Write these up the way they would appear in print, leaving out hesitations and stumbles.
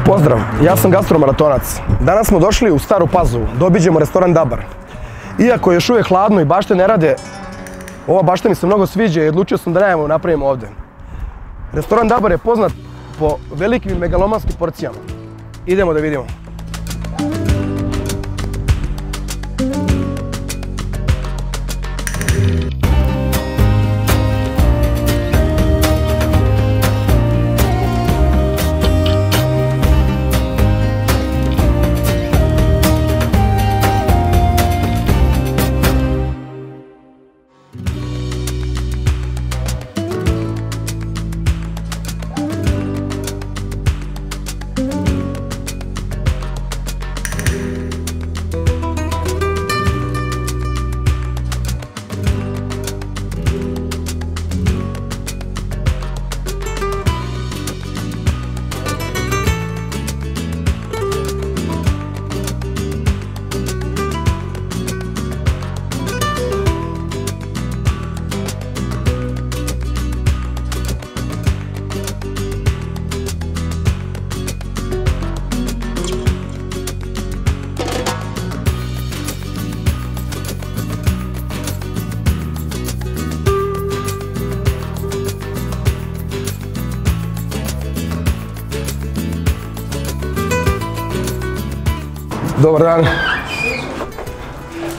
Pozdrav, ja sam gastromaratonac. Danas smo došli u Staru Pazovu da obiđemo restoran Dabar. Iako je još uvijek hladno i bašte ne rade, ova bašta mi se mnogo sviđa i odlučio sam da najamo napravimo ovdje. Restoran Dabar je poznat po velikim i megalomanskim porcijama. Idemo da vidimo. Dobar dan.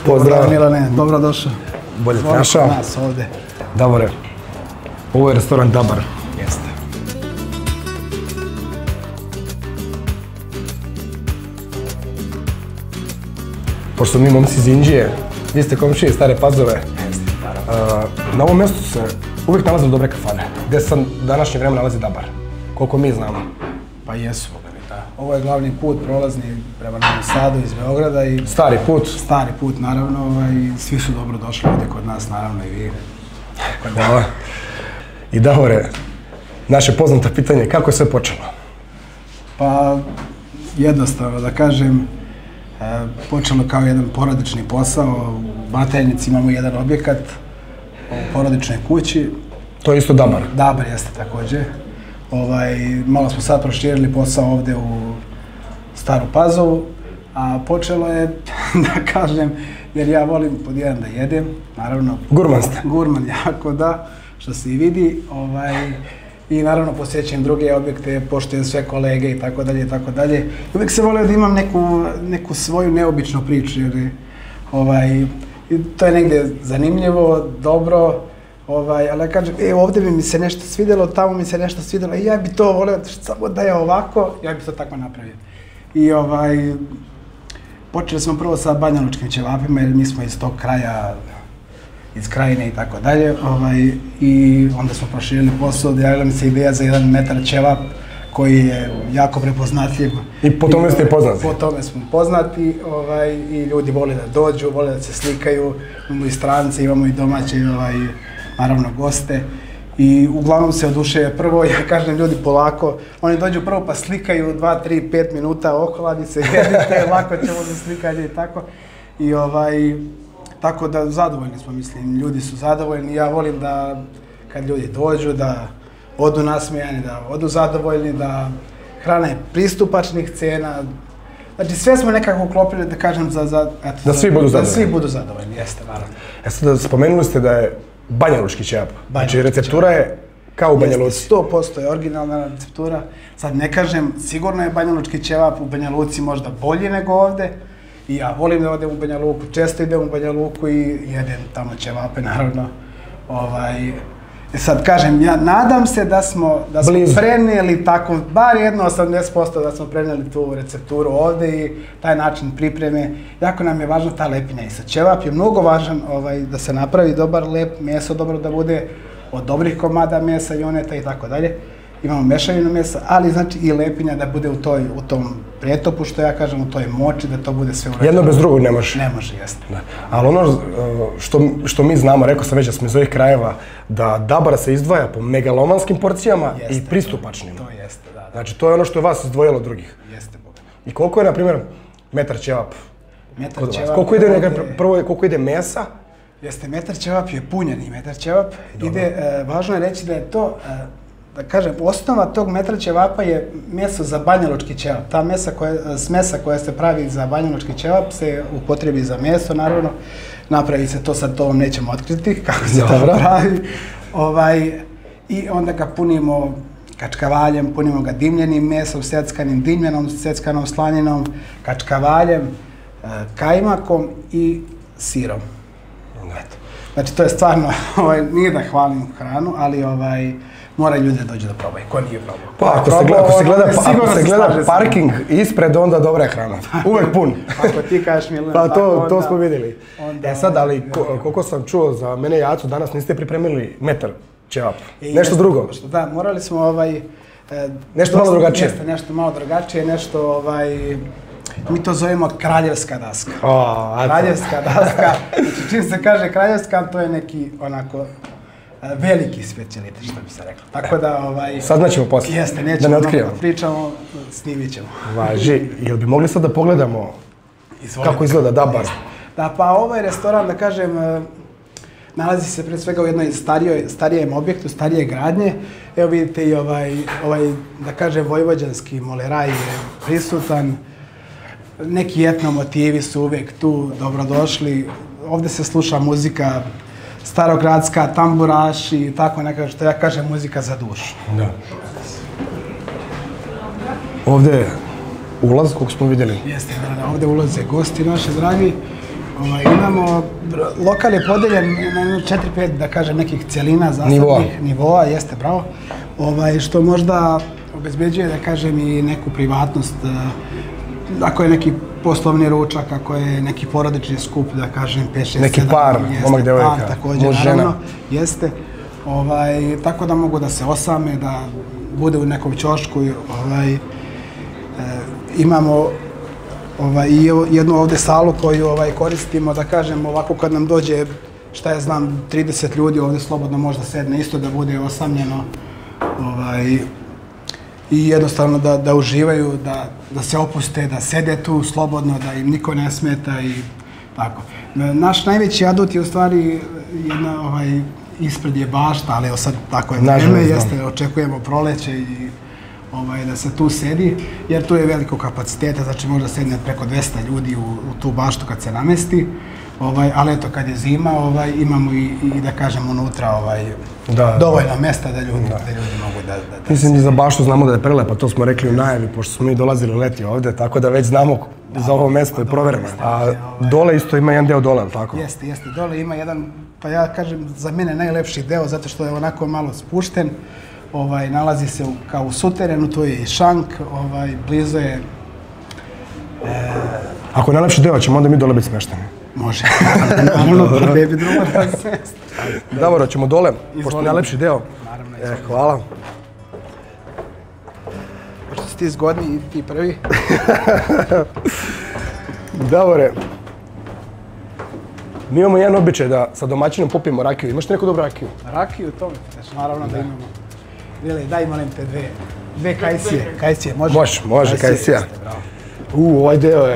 Pozdrav Milane, dobrodošao. Bolje te našao. Nas ovdje. Davore, ovo je restoran Dabar. Jeste. Pošto mi momci iz Inđije, vi ste komšije Stare Pazove. Na ovom mjestu se uvijek nalaze dobre kafane, gdje se današnje vrijeme nalazi Dabar. Koliko mi znamo. Pa jesu. Ovo je glavni put prolazni prema Novom Sadu iz Beograda i... Stari put. Stari put, naravno, i svi su dobro došli ovdje kod nas, naravno i vi. Hvala. I Davore, naše poznato pitanje, kako je sve počelo? Pa, jednostavno da kažem, počelo kao jedan porodični posao. U Batajnici imamo jedan objekat u porodičnoj kući. To je isto Dabar? Dabar jeste također. Malo smo sad proširili posao ovdje u Staru Pazovu, a počelo je, da kažem, jer ja volim pod jedan da jedem, naravno... Gurman ste? Gurman, jako da, što se i vidi. I naravno posjećujem druge objekte, poštujem sve kolege i tako dalje i tako dalje. I uvijek se volio da imam neku svoju neobičnu priču, jer to je negdje zanimljivo, dobro. Ali ja kažem, ovdje bi mi se nešto svidjelo, tamo mi se nešto svidjelo i ja bi to volio, samo da je ovako, ja bi to tako napravio. I počeli smo prvo sa banjalučkim ćevapima jer mi smo iz tog kraja, iz Krajine i tako dalje. I onda smo proširili posao, javila mi se ideja za jedan metar ćevap koji je jako prepoznatljiv. I po tome ste poznati? Po tome smo poznati i ljudi vole da dođu, vole da se slikaju, imamo i strance, imamo i domaće, naravno goste. I uglavnom se oduševe prvo, ja kažem ljudi polako, oni dođu prvo pa slikaju 2, 3, 5 minuta, ohladi se, jedite, lako ćemo za slikanje i tako. I tako da zadovoljni smo, mislim, ljudi su zadovoljni. Ja volim da kad ljudi dođu, da odu nasmijani, da odu zadovoljni, da hrana je pristupačnih cena. Znači sve smo nekako uklopili, da kažem, da svi budu zadovoljni. Da svi budu zadovoljni, jeste, naravno. Sad spomenuli ste da je banjalučki ćevap. Znači receptura je kao u Banja Luci. 100% je originalna receptura. Sad ne kažem, sigurno je banjalučki ćevap u Banja Luci možda bolji nego ovdje. I ja volim da odem u Banja Luku, često idem u Banja Luku i jedem tamo ćevape, naravno. Sad kažem, ja nadam se da smo prenijeli tako, bar jedno 80% da smo prenijeli tu recepturu ovdje i taj način pripreme. Jako nam je važna ta lepinja i sad ćevap je mnogo važan da se napravi dobar lep, meso dobro da bude od dobrih komada mesa, joneta i tako dalje. Imamo mešavinu mesa, ali znači i lepinja da bude u tom pretopu, što ja kažem, u toj moči, da to bude sve uređeno. Jedno bez drugog ne može. Ne može, jeste. Ali ono što mi znamo, rekao sam već da smo iz ovih krajeva, da Dabar se izdvaja po megalomanskim porcijama i pristupačnim. To jeste, da. Znači to je ono što je vas izdvojilo od drugih. Jeste, Boga. I koliko je, na primjer, metar ćevap? Metar ćevap... Koliko ide mesa? Jeste, metar ćevap je punjeni metar ćevap. Važno je reći da je to da kažem, osnova tog metra ćevapa je meso za banjalučki ćevap. Ta smesa koja se pravi za banjalučki ćevap se upotrebi za meso, naravno. Napravi se to, sad to vam nećemo otkriti kako se to pravi. I onda ga punimo kačkavaljem, punimo ga dimljenim mesom, seckanim dimljenom, seckanom slaninom, kačkavaljem, kajmakom i sirom. Znači, to je stvarno, nije da hvalim hranu, ali mora ljudi da dođu da probaju, ko nije probao. Pa, ako se gleda parking ispred, onda dobra je hrana. Uvek pun. Ako ti kažeš Milena, pa to smo vidjeli. Sad, ali koliko sam čuo za mene i Acu, danas niste pripremili metar ćevap. Nešto drugo. Da, morali smo nešto malo drugačije. Nešto malo drugačije, nešto mi to zovemo kraljevska daska. Kraljevska daska. Znači, čim se kaže kraljevska, to je neki onako veliki specijalitet, što bi se reklo. Tako da, saznaćemo poslije. Jeste, nećemo mnogo pričamo, snimit ćemo. Važi, jel bi mogli sad da pogledamo kako izgleda dabar? Da, pa ovaj restoran, da kažem, nalazi se pre svega u jednoj starijem objektu, starije gradnje. Evo vidite i da kažem, vojvođanski moleraj je prisutan. Neki etno motivi su uvijek tu dobrodošli. Ovdje se sluša muzika starogradska, tamburaši, tako nekako što ja kažem, muzika za dušu. Da. Ovdje je ulaz, koliko smo vidjeli. Jeste, da, ovdje ulaze gosti naši dragi. Imamo, lokal je podeljen na 4-5, da kažem, nekih cijelina, zasadnih nivoa, jeste, bravo. Što možda obezbeđuje, da kažem, i neku privatnost. Ako je neki poslovni ručak, ako je neki porodični skup, da kažem, 5-6-7. Neki par, momak, devojka, također, naravno, jeste. Tako da mogu da se osame, da bude u nekom ćošku. Imamo i jednu ovdje salu koju koristimo, da kažem, ovako kad nam dođe, šta ja znam, 30 ljudi ovdje slobodno možda sedne isto da bude osamljeno. I jednostavno da uživaju, da se opuste, da sede tu slobodno, da im niko ne smeta i tako. Naš najveći adut je u stvari ispred je bašta, ali evo sad tako je vreme, jeste, očekujemo proleće i da se tu sedi, jer tu je veliko kapaciteta, znači možda sedne preko 200 ljudi u tu baštu kad se namesti, ali eto kad je zima imamo i da kažem unutra dovoljno mjesta da ljudi mogu da... Mislim i za baštu znamo da je prelepa, to smo rekli u najavi, pošto smo mi dolazili leti ovdje, tako da već znamo za ovo mjesto je provereno. A dole isto ima jedan deo dole, ali tako? Jeste, dole ima jedan, pa ja kažem za mene najlepši deo, zato što je onako malo spušten. Nalazi se kao u suterenu, tu je i šank, blizu je... Ako je najlepši deo, ćemo onda mi dole biti smešteni. Može, naravno, pa ne bi drugo da se... Davoro, ćemo dole, pošto je najlepši deo. Naravno, hvala. Pošto si ti zgodni i ti prvi. Davore, mi imamo jedan običaj da sa domaćinom popijemo rakiju. Imaš ti neku dobru rakiju? Rakiju, to mi pitaš, naravno da imamo. Vili, daj molim te dve kajsije, može? Može, kajsija. Ovaj deo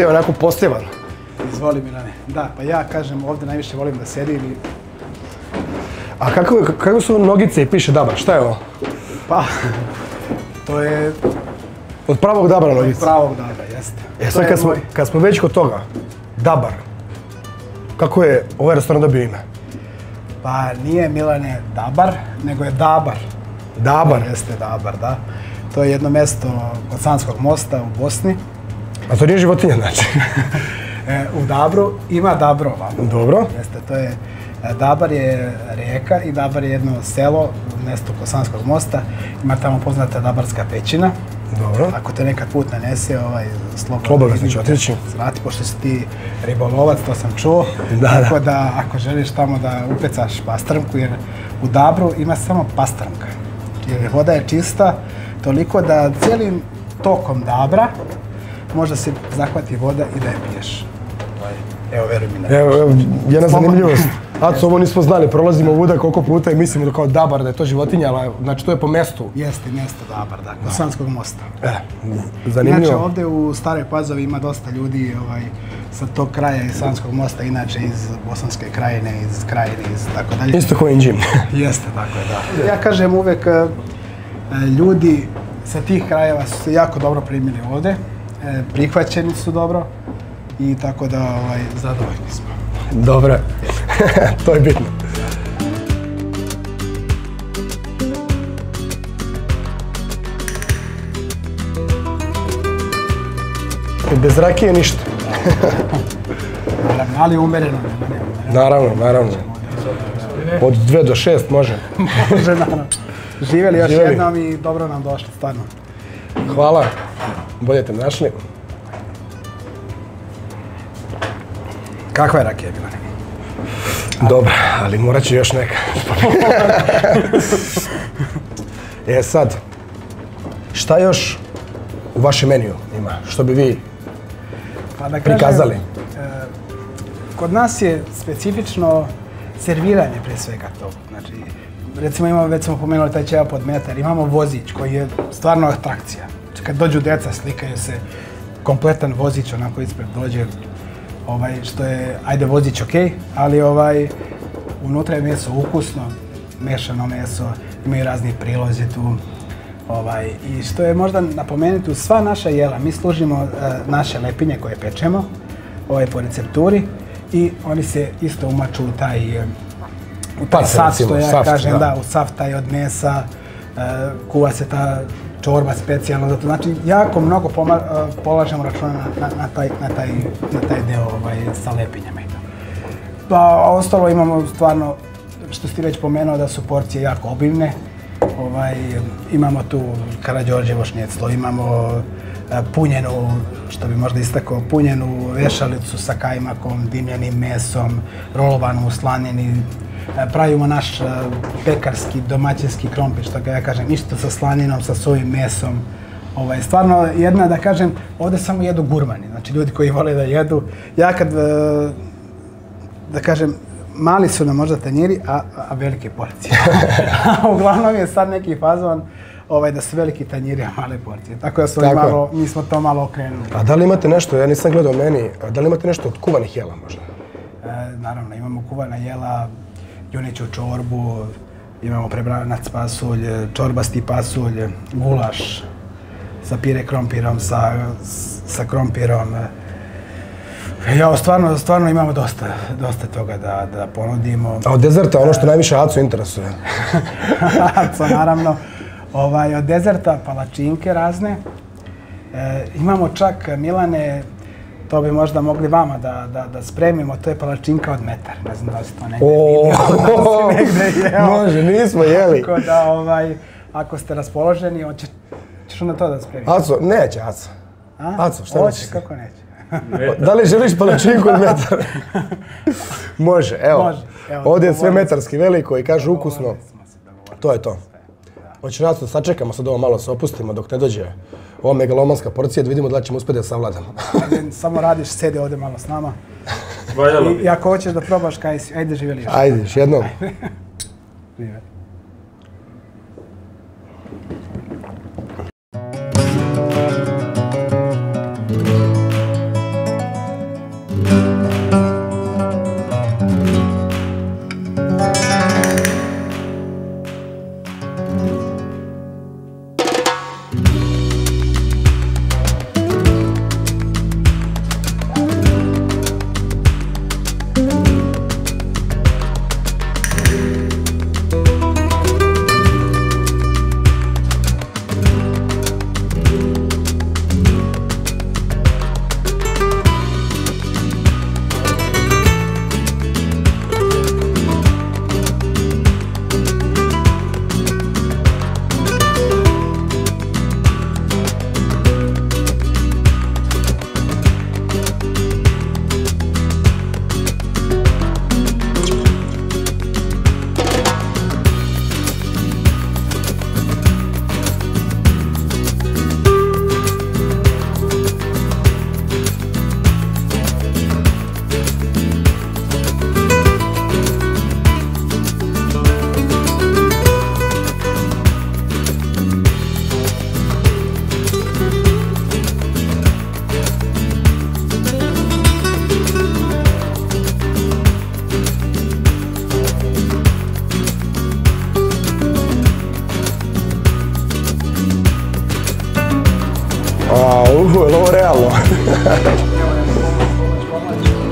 je onako poseban. Izvoli Milane. Da, pa ja kažem ovdje najviše volim da sedim i... A kako su nogice i piše dabar, šta je ovo? Pa, to je... Od pravog dabra nogice? Od pravog dabra, jeste. Sad kad smo već kod toga, dabar, kako je ovaj restoran dobio ime? Pa nije Milane Dabar, nego je Dabar. Dabar? Jeste Dabar, da. To je jedno mjesto kod Sanskog mosta u Bosni. A to nije životinja, znači? U Dabru ima Dabrova. Dobro. Jeste, to je... Dabar je rijeka i Dabar je jedno selo u mjestu kod Sanskog mosta. Ima tamo poznata Dabarska pećina. Dobro. Ako te nekad put nanese, slobodno ću otići. Znati, pošto si ti ribolovac, to sam čuo. Tako da, ako želiš tamo da upecaš pastrmku, jer u Dabru ima samo pastrmka. Jer voda je čista, toliko da cijelim tokom Dabra možda se zahvati voda i da je piješ. Evo, veruj mi na Evo, jedna zanimljivost. Aco, ovo nismo znali, prolazimo ovuda koliko puta i mislimo da kao Dabar, da je to životinja, ali znači to je po mestu. Jeste mjesto Dabar, da, kod Sanskog mosta. Zanimljivo. Inače, ovdje u Staroj Pazovi ima dosta ljudi sa tog kraja iz Sanskog mosta, inače iz Bosanske krajine, iz tako dalje. Isto kao Inđim. Jeste, tako je, da. Ja kažem uvek, ljudi sa tih krajeva su se jako dobro primili ovdje, prihvaćeni su dobro i tako da zadovoljni smo. Dobro, to je bitno. Bez rakije ništa. Naravno, ali umereno. Naravno. Od 2 do 6 može. Može, naravno. Živjeli još jednom i dobro nam došli, stvarno. Hvala. Bolje te našli. Kakva je rakija bila? Dobro, ali morat će još neka. Sad, šta još u vašem meniju ima? Što bi vi prikazali? Kod nas je specifično serviranje pre svega to. Znači, recimo već smo pomenuli taj ćevap od metar, imamo vozić koji je stvarno atrakcija. Znači, kad dođu deca, slikaju se kompletan vozić, onako ispred dođe, što je, ajde vozić okej, ali unutra je meso ukusno, mešano meso, imaju razni prilozi tu. I što je možda napomenuti, u sva naša jela, mi služimo naše lepinje koje pečemo, po recepturi, i oni se isto umaču u taj sav, što ja kažem, da, u sav taj od mesa, kuva se ta čorba specijalno, znači jako mnogo polažemo računa na taj deo sa lepinjama. Pa ostalo imamo stvarno, što si ti već pomenuo, da su porcije jako obimne. Imamo tu Karađorđevo šnjeclo, imamo punjenu, što bi možda istakao, punjenu vešalicu sa kajmakom, dimljenim mesom, rolovanu u slanini. Pravimo naš pekarski, domaćinski krompir, što ga ja kažem, isto sa slaninom, sa sojim mesom. Stvarno jedna, da kažem, ovdje samo jedu gurmani, znači ljudi koji vole da jedu. Ja kad, da kažem, mali su nam možda tanjiri, a velike porcije. Uglavnom je sad neki fazon da su veliki tanjiri, a male porcije. Tako da mi smo to malo okrenuli. A da li imate nešto, ja nisam gledao meni, da li imate nešto od kuvanih jela možda? Naravno, imamo kuvana jela, juniću čorbu, imamo prebranac pasulj, čorbasti pasulj, gulaš sa pire krompirom, sa krompirom. Stvarno imamo dosta toga da ponudimo. A od dezerta, ono što najviše Acu interesuje? Aco, naravno. Od dezerta palačinke razne. Imamo čak, Milane, to bi možda mogli vama da spremimo, to je palačinka od metar. Ne znam da li si to negdje jeo. Može, nismo jeli. Tako da, ako ste raspoloženi, ćeš onda to da spremimo. Aco, neće Aco. Aco, šta neće? Hoće, kako neće. Da li želiš palačinku od metar? Može, evo. Ovdje je sve metarski veliko i kaže ukusno. To je to. Hoće nas da sačekamo, sad ovo malo se opustimo dok ne dođe ova megalomanska porcija, da vidimo da li ćemo uspjeti da savladamo. Samo radiš, sedi ovdje malo s nama. I ako hoćeš da probaš, kaj si, ajde živjeli još. Ajde, još jednom.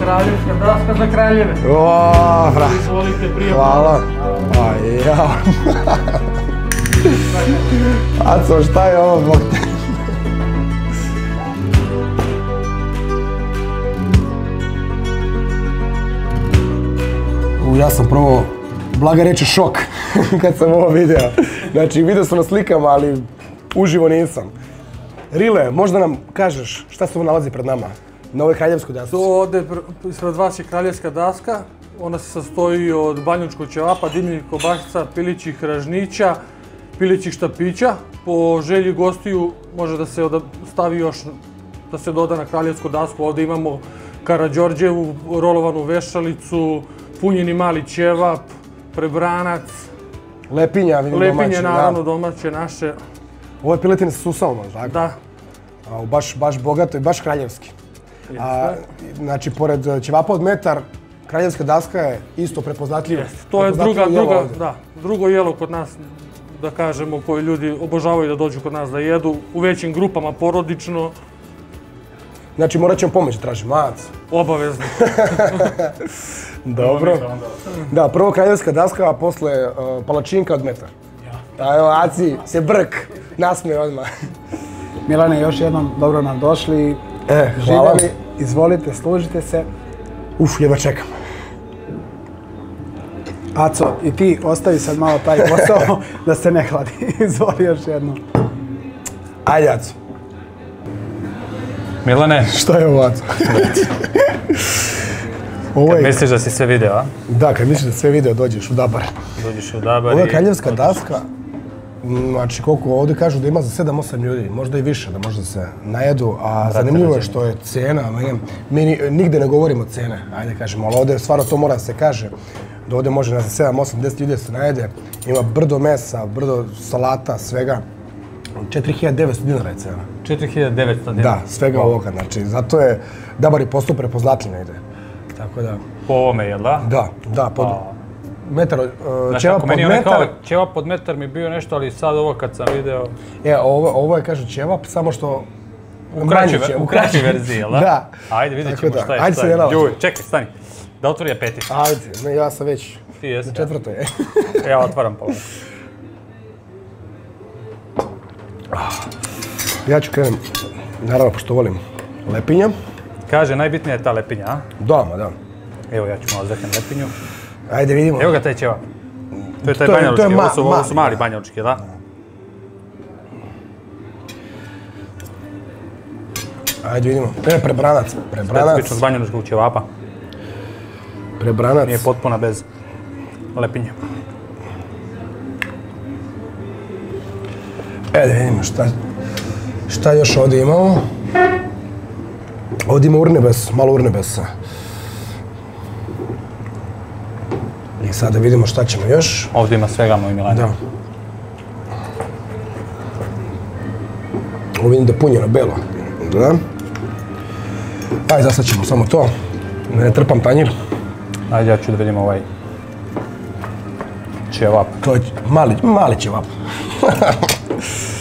Kraljevska daska za kraljeve. O, bra. Izvolite, prije. Hvala. Aj, jao. Aco, šta je ovo, bog te? Ja sam prvo, blaga reći, šok kad sam ovo vidio. Znači, vidio sam na slikama, ali uživo nisam. Rile, možda nam kažeš šta se ovo nalazi pred nama? Na ovoj kraljevskoj dasci? To ovdje ispred vas je kraljevska daska. Ona se sastoji od banjalučkog ćevapa, dimljenih kobasica, pilićih ražnića, pilićih štapića. Po želji gostiju može da se stavi još, da se doda na kraljevsku dasku. Ovdje imamo Karađorđevu, rolovanu vešalicu, punjeni mali ćevap, prebranac. Lepinja, vidim domaće. Lepinje, naravno, domaće naše. Ovo je piletine sa susalom, tako? Da. Baš bogato i baš kraljevski. Znači, pored ćevapa od metar, kraljevska daska je isto prepoznatljiva. To je drugo jelo kod nas, da kažemo, koje ljudi obožavaju da dođu kod nas da jedu, u većim grupama, porodično. Znači, morat ćemo pomoći, traži mac. Obavezno. Dobro. Da, prvo kraljevska daska, a posle palačinka od metar. Evo, Aci, se brk, nasmije odmah. Milane, još jednom dobro nam došli. Hvala. Živjeli, izvolite, služite se. Jedva čekam. Aco, i ti ostavi sad malo taj posao da se ne hladi. Izvoli još jednom. Ajde, Aco. Milane, Šta je ovo, Aco? kad misliš da si sve video, a? Da, kad misliš da sve video, dođeš u Dabar. Dođeš u Dabar i... Ovo je kraljevska daska. Znači, koliko ovdje kažu da ima za 7-8 ljudi, možda i više, da možda se najedu, a zanimljivo je što je cena, mi nigde ne govorimo cene, ajde kažemo, ali ovdje stvarno to mora da se kaže, da ovdje može za 7, 8, 10 ljudi da se najede, ima brdo mesa, brdo salata, svega, 4.900 dinara je cena. 4.900 dinara? Da, svega ovoga, znači, zato je Dabar i postup prepoznatljiv negdje, tako da... Po ovome, jel da? Da, pod... Metar, ćevap pod metar... Ćevap pod metar mi bio nešto, ali sad ovo kad sam video... Ovo je, kažu, ćevap, samo što... U kraćoj verziji, jel da? Da. Ajde, vidjet ćemo šta je. Ajde se ne nalazi. Čekaj, stani. Da otvori apeti. Ajde, ja sam već Ti jesi. na četvrtoj. Ja otvaram polako. Ja ću krenem, naravno, pošto volim lepinja. Kaže, najbitnija je ta lepinja, a? Da. Evo, ja ću malo zreknem lepinju. Ajde, vidimo. Evo ga taj ćevap. To je taj banjalučki, ovo su mali banjalučki, da? Ajde, vidimo. Prebranac. Specifično s banjalučkog ćevapa. Prebranac. Nije potpuna bez lepinje. Da vidimo šta još ovdje imamo. Ovdje ima urnebes, malo urnebesa. I sad da vidimo šta ćemo još. Ovdje ima svega, moj Milane. Da. Ovo vidim da je punjeno belo. Da. Ajde, zasad ćemo samo to. Da ne trpam tanjir. Ajde, ja ću da vidim ovaj ćevap. To je mali ćevap.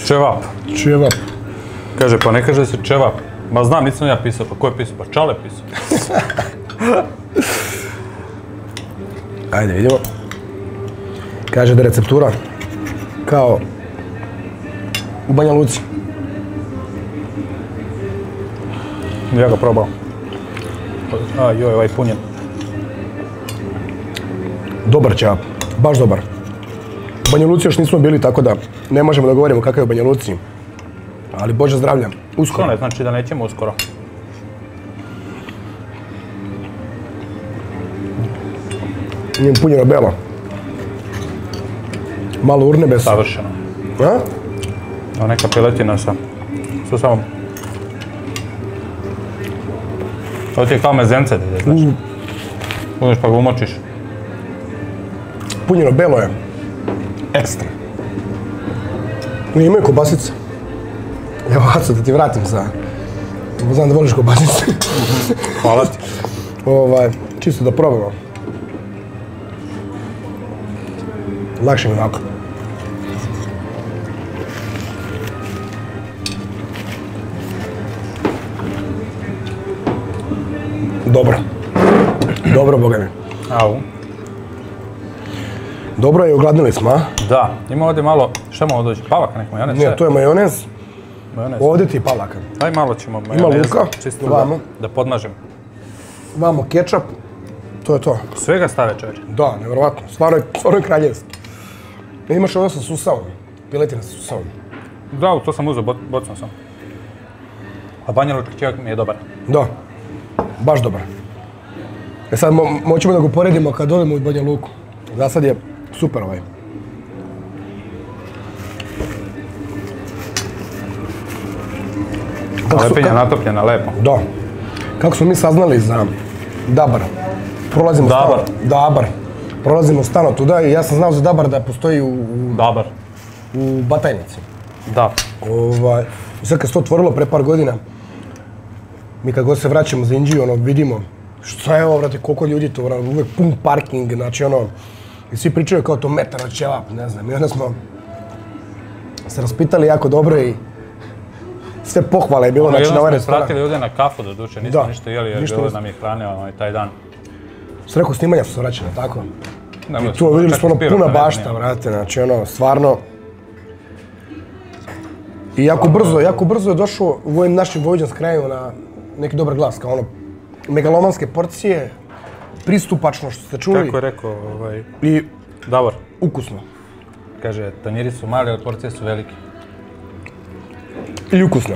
Ćevap. Ćevap. Kaže, pa ne kaže da se ćevap. Ma znam, nisam ja pisao, pa ko je pisao? Pa Čale pisao. Ajde, vidimo. Kaže da je receptura kao u Banja Luci. Ja ga probao. Joj, ovaj punjen. Dobar ćevap, baš dobar. U Banja Luci još nismo bili, tako da ne možemo da govorimo kakav je u Banja Luci. Ali Bože zdravlja, uskoro. To ne znači da nećemo uskoro. Nije punjeno belo. Malo urnebesa. Savršeno. A? Evo neka piletina sa samom. Ovo ti je kao mezence, da znaš. Uzmeš pa ga umočiš. Punjeno belo je. Ekstra. Imaju kobasice. Evo, Aco, da ti vratim za... Znam da voliš kobasice. Hvala ti. Čisto da probamo. Lakše mi ovako. Dobro. Dobro, boga mi. Au. Dobro je, ogladnili smo, a? Da, ima ovdje malo, šta mu ovo dođe? Pavlaka nek majonez? Ne, to je majonez. Majonez. Ovdje ti je pavlaka. Aj malo ćemo Ima majonez. luka, Čisto vamo. da podmažem. Vamo kečap. To je to. Svega stave čovječe. Da, nevjerovatno. Stvarno je kraljevski. Imaš ovo sa susavom. Piletina sa susavom. Da, to sam uzeo, bocno sam. A Banja Lučki ćevap mi je dobar. Da. Baš dobar. E sad moćemo da ga poredimo kad odemo u Banja Luku. Za sad je super ovaj. Lepinja natopljena, lepo. Da. Kako smo mi saznali za Dabar? Prolazimo Dabar. Dabar. Prolazimo stano tuda i ja sam znao za Dabar da postoji Dabar. u Batajnici. Da. I sad kad se to otvorilo pre par godina, mi kad god se vraćamo za Inđiju, vidimo šta je ovo, vrati, koliko ljudi to, uvek pun parking, znači i svi pričaju kao to metar ćevap, ne znam, i onda smo se raspitali jako dobro i sve pohvale je bilo, znači na ovaj Jednom smo restoran. pratili ovdje na kafu do duše, nismo ništa jeli jer bilo nam je hrane taj dan. S rekao snimanja su se vraćali, tako? I tu vidjeli smo puna bašta, vrate, znači stvarno. I jako brzo je došao u ovim našim vojvođanskim krajevima na neki dobar glas, kao megalomanske porcije, pristupačno što ste čuli. Kako je rekao I Davor? ukusno. Kaže, tanjiri su mali, ali porcije su velike. I ukusno.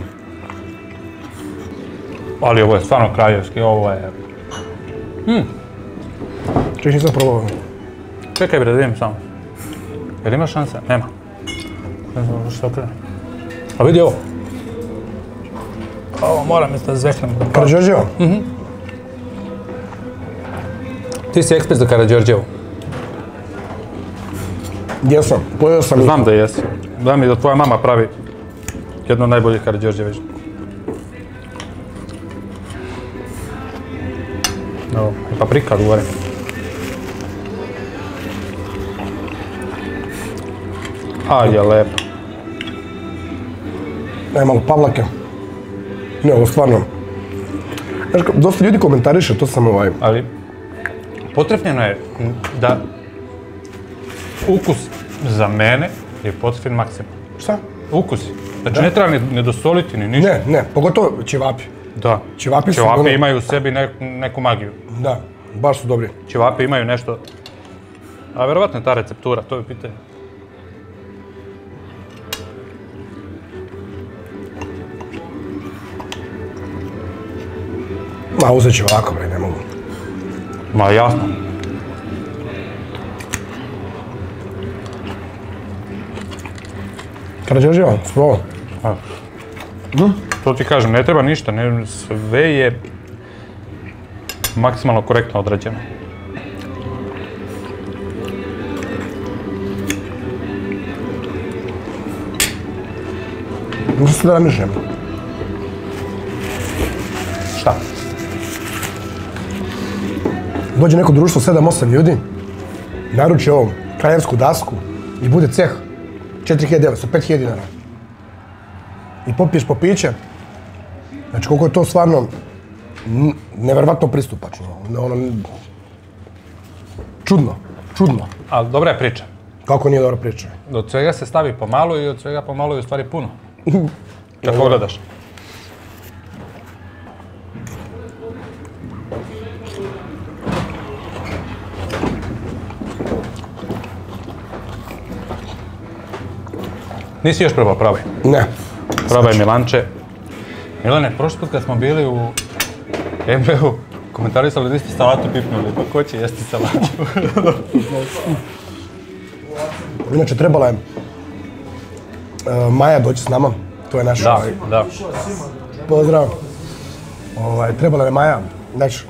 Ali ovo je stvarno kraljevski, ovo je... Češ nisam probao. Čekaj bre, da vidim samo. Jel ima šanse? Nema. Ne znam što okrene. A vidi ovo. Ovo moram da zveknem. Karađorđevo? Ti si ekspert za Karađorđevu. Jesam, pojeo sam ih. Znam da jesi. Da mi da tvoja mama pravi jedno od najboljih Karađorđević. Evo, i paprika odgovorim. Aj, je lepo. Daj malo pavlake. Ne, ovo stvarno. Znaš, dosta ljudi komentariše, to sam Ali, potrefljeno je da ukus za mene je potrefljen maksimum. Šta? Ukus. Znači ne treba ni dosoliti ni ništa. Ne, pogotovo ćevapi. Da. Ćevapi su Ćevapi imaju u sebi neku magiju. Da, baš su dobri. Ćevapi imaju nešto... A verovatno je ta receptura, to je pitanje. Ma, uzet ću ovako, bre, ne mogu. Ma jasno. Karađorđevo, spravo. To ti kažem, ne treba ništa, sve je maksimalno korektno odrađeno. Možda se da razmišljam. Šta? Dođe neko društvo, 7-8 ljudi, naruči ovom kraljevsku dasku i bude ceh 4.900, 5.000 dinara. I popiješ po piće. Znači koliko je to stvarno nevjerovatno pristupačno. Čudno. Ali dobra je priča. Kako nije dobra priča? Od svega se stavi pomalo i od svega pomalo je u stvari puno. Kad pogledaš. Nisi još probao, probaj. Ne. Probaj Milanče. Milane, prošli put kad smo bili u MB-u, komentarisali da ste salatu pipnuli, pa ko će jesti salatu? Inače, trebala je Maja doći s nama. To je naš... Da. Pozdrav. Trebala je Maja,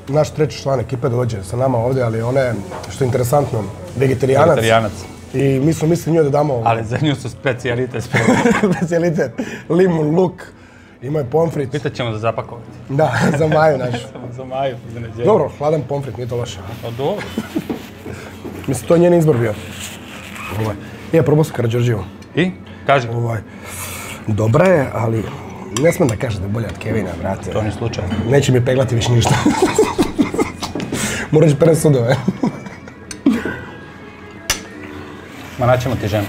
naš treći član ekipe dođe sa nama ovdje, ali ona je, što je interesantno, vegetarijanac. I mi smo mislili njoj da damo... Ali za nju su specijalitet. Specijalitet. Limun, luk, ima je pomfrit. Pitat ćemo za zapakovati. Da, za Maju našu. Za Maju, za neđelju. Dobro, hladan pomfrit, nije to loše. Pa dobro. Mislim, to je njen izbor bio. Probao sam Karađorđevu. I? Kaži. Dobra je, ali ne smem da kažem da je bolja od Kevina, brate. To ni slučaj. Neće mi peglati više ništa. Moraš prenosi sudove. Ma naćemo ti ženu.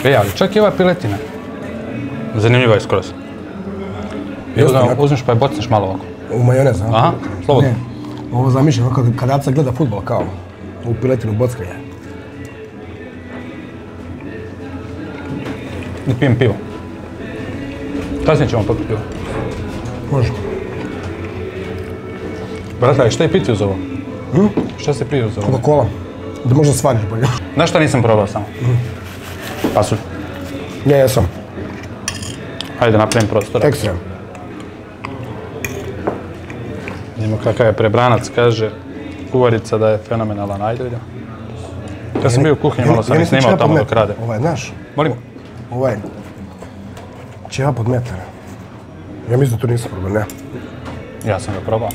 Ali čak i ova piletina. Zanimljiva je skroz. Uzmeš pa je bocneš malo ovako. U majonez, a? Aha, slobodno. Ne, ovo zamišljam kada Aca gleda futbol kao u piletinu bockanja. I pijem pivo. Kasnije ćemo popiti pivo. Može. Brate, šta je piti uz ovo? Šta se pije uz ovo? Coca-Cola. Da možda svariš bolje. Znaš šta nisam probao samo? Pasulj. Ja jesam. Hajde napravim prostora. Ekstrem. Vidimo kakav je prebranac, kaže kuvarica da je fenomenalan. Ajde vidimo. Ja sam bio u kuhinji, malo sam ih snimao tamo dok rade. Ovaj, znaš? Molim? Ovaj. Ćeva pod metar. Ja mislim da to nisam probao, ne. Ja sam ga probao.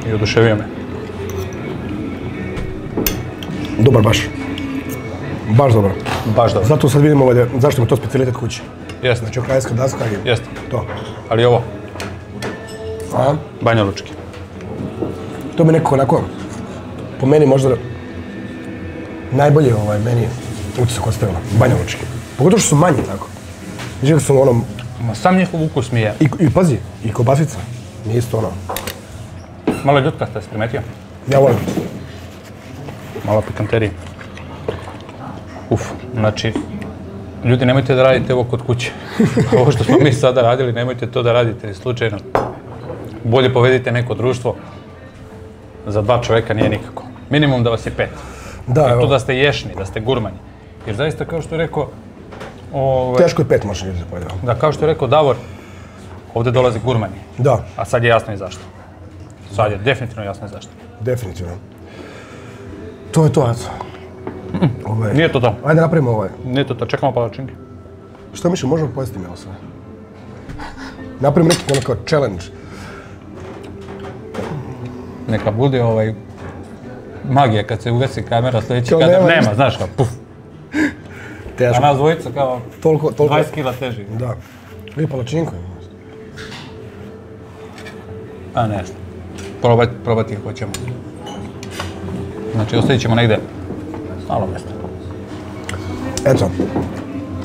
I oduševio me. Dobar baš. Baš dobar. Baš dobro. Zato sad vidimo zašto je to specijalitet kuće. Jeste. Znači okrajska daska i Jeste. to. Ali ovo, A? Banja Lučki. To bi nekako onako, po meni možda najbolje meni utisak ostavila. Banja Lučki. Pogotovo što su manji tako. Znači da su ono... Ma sam njihov ukus mi je. I pazi, i kobasica. Nije isto ono. Malo ljutkasta, si primetio? Ja volim. Malo pikanterije. Znači, ljudi nemojte da radite ovo kod kuće. Ovo što smo mi sada radili, nemojte to da radite slučajno. Bolje povedite neko društvo. Za 2 čoveka nije nikako. Minimum da vas je 5. Da, evo. To da ste ješni, da ste gurmanji. Jer zaista, kao što je rekao... Teško je 5 može ljudi da pojede. Da, kao što je rekao Davor, ovdje dolazi gurmanji. Da. A sad je jasno i zašto. Sad je definitivno jasno i zašto. Definitivno. To je to, Aco. Nije to to. Ajde napravimo ovaj. Nije to to, čekamo palačinke. Što mišljam, možemo pojesti mi ovo sve? Napravimo neki ono kao challenge. Neka bude magija kad se ugasi kamera sljedeći Kao kadar. nema Nema, ništa. znaš kao puf. A Teško. nas dvojica kao Toliko. 20 kila teži. Da. Vidi palačinku. A ne znam. Probati ih hoćemo. Znači ostavit ćemo negdje malo mjesta. Eto.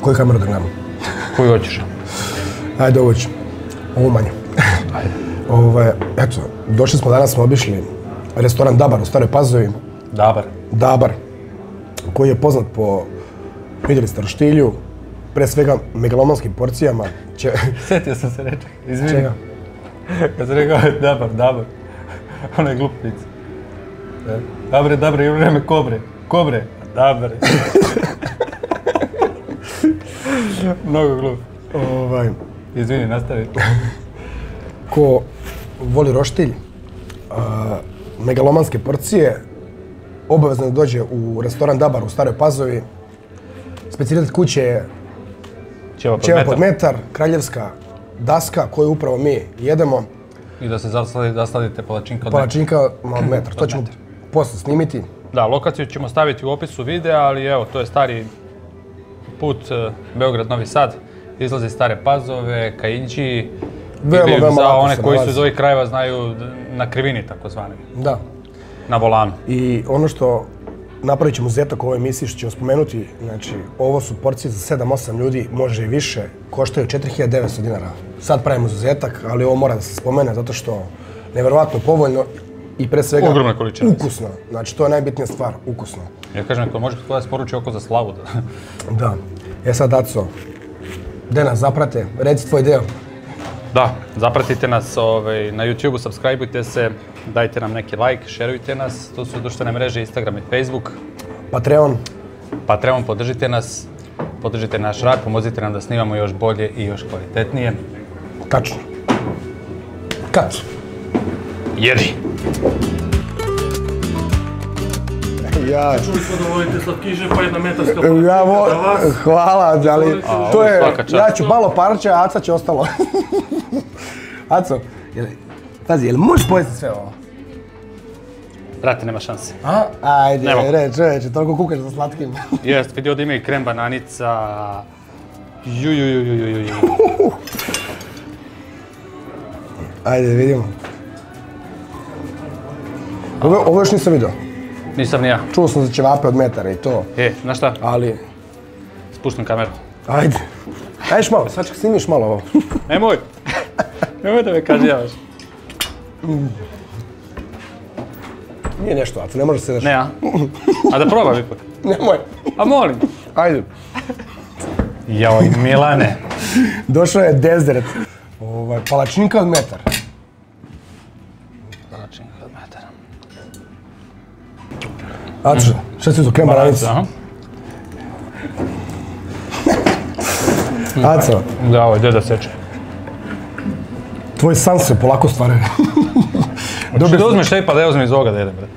Koju kameru da gledamo? Koju hoćeš? Ajde ovo ću. Ovo manje. Ajde. Eto, došli smo danas, smo obišli restoran Dabar u Staroj Pazovi. Dabar. Dabar, koji je poznat po, vidjeli ste, roštilju, pre svega megalomanskim porcijama. Sjetio sam se reći, izvini. Čega? Kad sam rekao Dabar. Ono je glupic. Dabre, ima vreme kobre. Dabre. Mnogo glup. Izvini, nastavi. Ko voli roštilj, megalomanske porcije, obavezno da dođe u restoran Dabar u Staroj Pazovi. Specijalitet kuće je ćeva pod metar, kraljevska daska koju upravo mi jedemo. I da se zasladite palačinka od metra. Palačinka od metar, to ćemo posle snimiti. Da, lokaciju ćemo staviti u opisu videa, ali evo, to je stari put Beograd-Novi Sad. Izlazi Stare Pazove, ka Inđiji. Veoma za lako one se koji su nalazi. iz ovih krajeva znaju na krivini, takozvani. Da. Na volanu. I ono što napravit ćemo izuzetak u ovoj emisiji, što ćemo spomenuti, znači, ovo su porcije za 7-8 ljudi, može i više, koštaju 4.900 dinara. Sad pravimo izuzetak, ali ovo mora da se spomene zato što nevjerovatno povoljno i pre svega ogromna količina. Ukusno. Znači, to je najbitnija stvar, ukusno. Ja kažem, ako može da sporuči oko za slavu. Da. Sad, Aco, gde nas zaprate, reci tvoj deo. Da, zapratite nas na YouTube-u, subscribeujte se, dajte nam neki like, šerujte nas, to su društvene mreže Instagram i Facebook. Patreon, podržite nas, podržite naš rad, pomozite nam da snimamo još bolje i još kvalitetnije. Tačno. Kad? Jedi! Čuli smo da volite slatkiše, pa jedna metarska palačinka za vas. Hvala, ali to je, svaka čast. ja ću malo parča, a Aca će ostalo. Aco, pazi, jel možeš pojesti sve ovo? Brate, nema šanse. Ajde, čoveče, toliko kukaš za slatkim. Jest, vidio da ima i krem bananica, Jujujujujujujuju. Ajde, vidimo. Ovo još nisam vidio. Nisam ni ja. Čuo sam za ćevape od metara i to, Znaš šta? ali... Spustim kameru. Ajde. Ajde malo, sad snimiš malo ovo. Nemoj! Nemoj da me kažnjavaš. Nije nešto, Aco, ne možeš se daš. Ne, a? A da probam ipak. Nemoj. A molim. Ajde. Joj, Milane. Došao je dezert. Palačinka od metar. Palačinka od metara. Aco, šta si tu, krem baranica? Aha. Aco, Da, ovo je deda seče. tvoj san se polako stvaraju. Hoćeš da uzmeš šepa da ja uzmem iz ovoga da jedem, bre.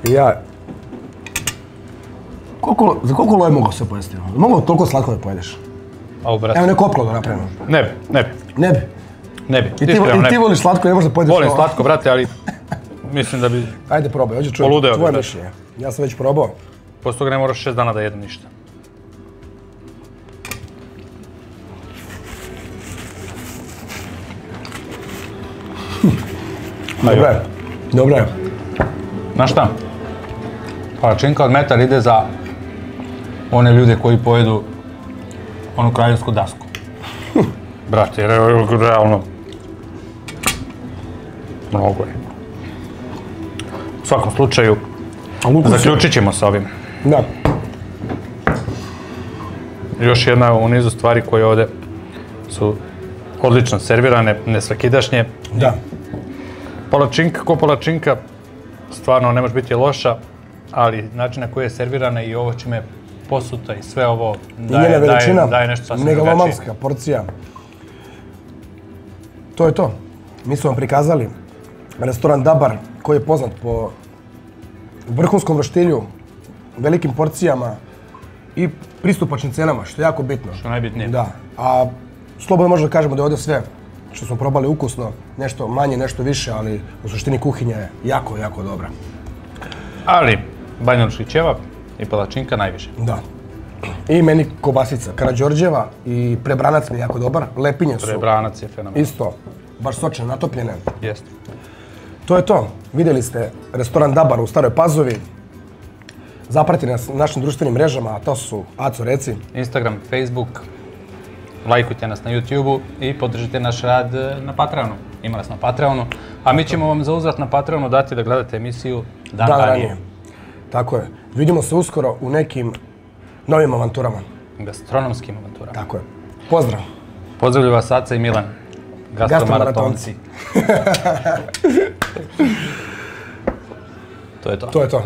Ja... Za koliko loje mogu se pojesti? Mogu toliko slatko da pojedeš? Au, brate. Evo neko oplo da napravimo. Ne bi, ne bi, Ne bi. ne bi. I Iskreno, ne ti bi. voliš slatko, ne možeš da pojedeš Volim ovo. slatko, brate, ali mislim da bi... Ajde probaj, hoću čujem Poludeo bi, tvoje brate. mišljenje. Ja sam već probao. Posle toga ne moraš 6 dana da jedem ništa. Dobro je. Dobro je. Znaš šta? Palačinka od metar ide za one ljude koji pojedu onu kraljevsku dasku. Brate, realno... Mnogo je. U svakom slučaju, zaključit ćemo sa ovim. Da. Još jedna u nizu stvari koje ovde su odlično servirane, nesvakidašnje. Da. Palačinka ko palačinka, stvarno ne može biti loša, ali način na koji je servirana i ovo čime je posuta i sve ovo I njena veličina, daje nešto sasvim drugačije. megalomanska porcija. To je to. Mi smo vam prikazali restoran Dabar, koji je poznat po vrhunskom roštilju, velikim porcijama i pristupačnim cenama, što je jako bitno. Što je najbitnije. Da. A slobodno možemo da kažemo da je ovdje sve što smo probali ukusno, nešto manje, nešto više, ali u suštini kuhinja je jako, jako dobra. Ali, banjalučki ćevap i palačinka najviše. Da. I meni kobasica, Karađorđeva i prebranac mi je jako dobar, lepinje su Prebranac je fenomenal. isto, baš sočne, natopljene. Jeste. To je to. Vidjeli ste restoran Dabar u Staroj Pazovi. Zapratite nas na našim društvenim mrežama, a to su, Aco, reci. Instagram, Facebook, lajkujte nas na YouTubeu i podržite naš rad na Patreonu. Ima nas na Patreonu, a mi ćemo vam za uzvrat na Patreonu dati da gledate emisiju dan ranije. Tako je. Vidimo se uskoro u nekim novim avanturama. Gastronomskim avanturama. Tako je. Pozdrav. Pozdravlju vas Aca i Milan, gastromaratonci. Gastromaratonci. To je to. To je to.